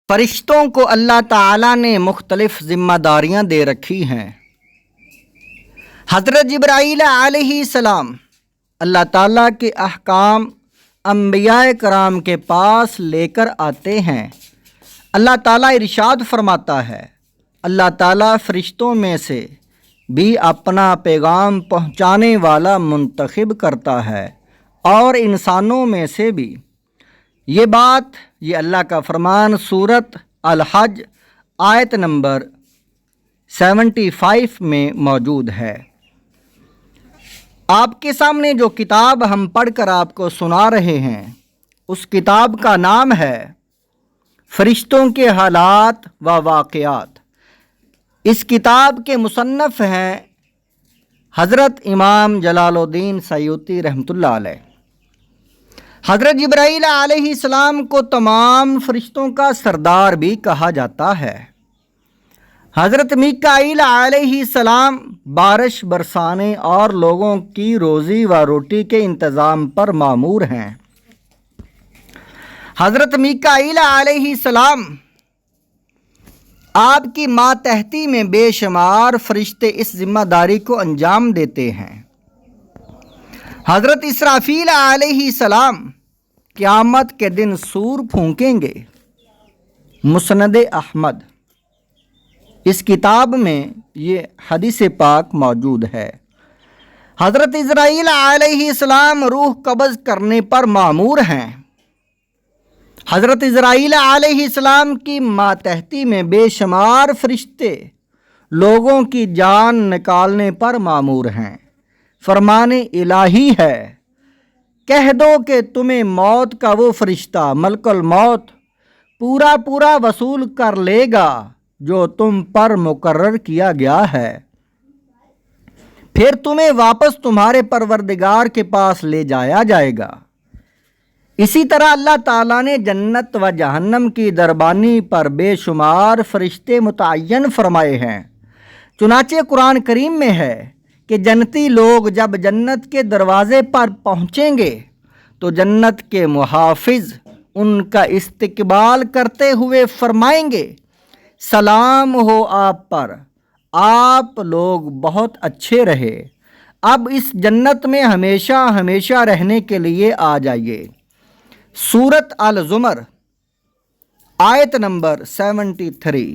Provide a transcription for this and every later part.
فرشتوں کو اللہ تعالیٰ نے مختلف ذمہ داریاں دے رکھی ہیں۔ حضرت جبرائیل علیہ السلام اللہ تعالیٰ کے احکام انبیاء کرام کے پاس لے کر آتے ہیں۔ اللہ تعالیٰ ارشاد فرماتا ہے، اللہ تعالیٰ فرشتوں میں سے بھی اپنا پیغام پہنچانے والا منتخب کرتا ہے اور انسانوں میں سے بھی۔ یہ اللہ کا فرمان سورۃ الحج آیت نمبر 75 میں موجود ہے۔ آپ کے سامنے جو کتاب ہم پڑھ کر آپ کو سنا رہے ہیں، اس کتاب کا نام ہے فرشتوں کے حالات و واقعات۔ اس کتاب کے مصنف ہیں حضرت امام جلال الدین سیوطی رحمۃ اللہ علیہ۔ حضرت جبرائیل علیہ السلام کو تمام فرشتوں کا سردار بھی کہا جاتا ہے۔ حضرت میکائیل علیہ السلام بارش برسانے اور لوگوں کی روزی و روٹی کے انتظام پر مامور ہیں۔ حضرت میکائیل علیہ السلام آپ کی ماتحتی میں بے شمار فرشتے اس ذمہ داری کو انجام دیتے ہیں۔ حضرت اسرافیل علیہ السلام قیامت کے دن سور پھونکیں گے۔ مسند احمد، اس کتاب میں یہ حدیث پاک موجود ہے۔ حضرت اسرائیل علیہ السلام روح قبض کرنے پر مامور ہیں۔ حضرت اسرائیل علیہ السلام کی ماتحتی میں بے شمار فرشتے لوگوں کی جان نکالنے پر مامور ہیں۔ فرمان الہی ہے، کہہ دو کہ تمہیں موت کا وہ فرشتہ ملک الموت پورا وصول کر لے گا جو تم پر مقرر کیا گیا ہے، پھر تمہیں واپس تمہارے پروردگار کے پاس لے جایا جائے گا۔ اسی طرح اللہ تعالیٰ نے جنت و جہنم کی دربانی پر بے شمار فرشتے متعین فرمائے ہیں۔ چنانچہ قرآن کریم میں ہے کہ جنتی لوگ جب جنت کے دروازے پر پہنچیں گے تو جنت کے محافظ ان کا استقبال کرتے ہوئے فرمائیں گے، سلام ہو آپ پر، آپ لوگ بہت اچھے رہے، اب اس جنت میں ہمیشہ ہمیشہ رہنے کے لیے آ جائیے۔ سورۃ الزمر آیت نمبر 73۔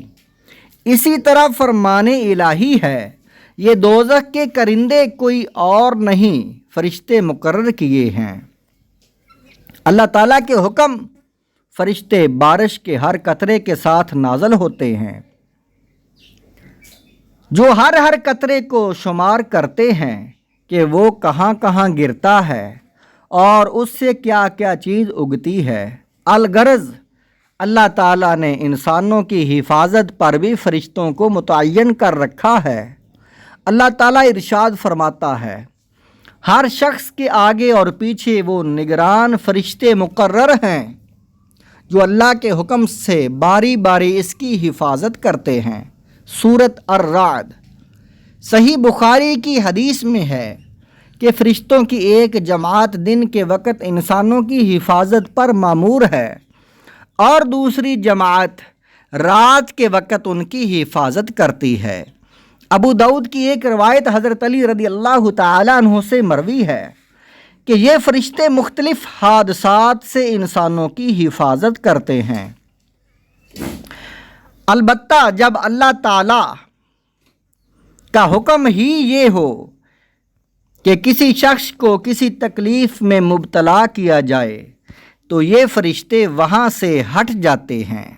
اسی طرح فرمان الہی ہے، یہ دوزخ کے کرندے کوئی اور نہیں فرشتے مقرر کیے ہیں۔ اللہ تعالیٰ کے حکم فرشتے بارش کے ہر قطرے کے ساتھ نازل ہوتے ہیں، جو ہر قطرے کو شمار کرتے ہیں کہ وہ کہاں کہاں گرتا ہے اور اس سے کیا کیا چیز اگتی ہے۔ الغرض اللہ تعالیٰ نے انسانوں کی حفاظت پر بھی فرشتوں کو متعین کر رکھا ہے۔ اللہ تعالیٰ ارشاد فرماتا ہے، ہر شخص کے آگے اور پیچھے وہ نگران فرشتے مقرر ہیں جو اللہ کے حکم سے باری باری اس کی حفاظت کرتے ہیں۔ سورۃ الرعد، صحیح بخاری کی حدیث میں ہے کہ فرشتوں کی ایک جماعت دن کے وقت انسانوں کی حفاظت پر مامور ہے اور دوسری جماعت رات کے وقت ان کی حفاظت کرتی ہے۔ ابو داؤد کی ایک روایت حضرت علی رضی اللہ تعالیٰ عنہ سے مروی ہے کہ یہ فرشتے مختلف حادثات سے انسانوں کی حفاظت کرتے ہیں۔ البتہ جب اللہ تعالیٰ کا حکم ہی یہ ہو کہ کسی شخص کو کسی تکلیف میں مبتلا کیا جائے تو یہ فرشتے وہاں سے ہٹ جاتے ہیں۔